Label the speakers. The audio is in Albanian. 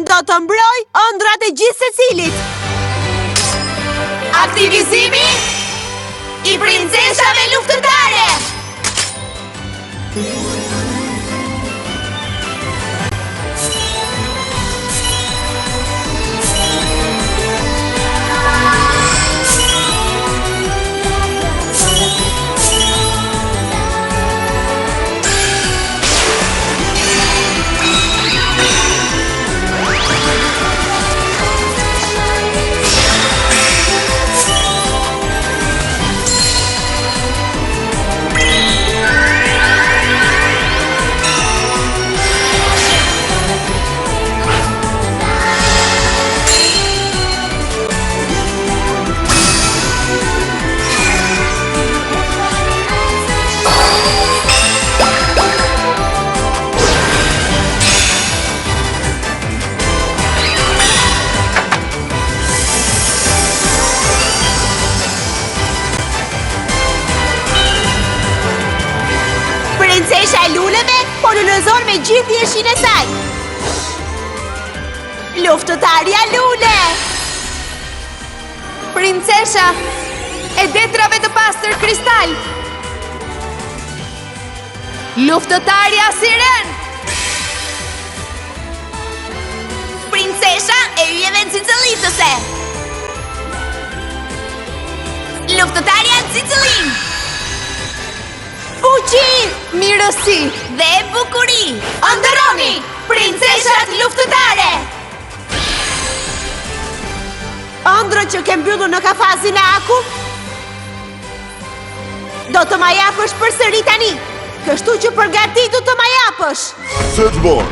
Speaker 1: do të mbroj ëndrat e gjithë secilit.
Speaker 2: Aktivizimi i princeshave luftëtare.
Speaker 1: Princesha e luleve po lulëzon me gjithë thjeshin e saj. Luftëtarja lule.
Speaker 2: Princesha e detrave të pastër kristal. Luftëtarja siren.
Speaker 1: Princesha e yjeve cicëllitëse. Luftëtarja cicëllim. Fuqi,
Speaker 2: Mirësi
Speaker 1: dhe bukuri. Ëndërroni princeshat luftëtare. Ëndrë që ke mbyllur në kafazin e aku, do të ma japësh përsëri tani. Kështu që përgatitu të ma japësh.
Speaker 3: Setball.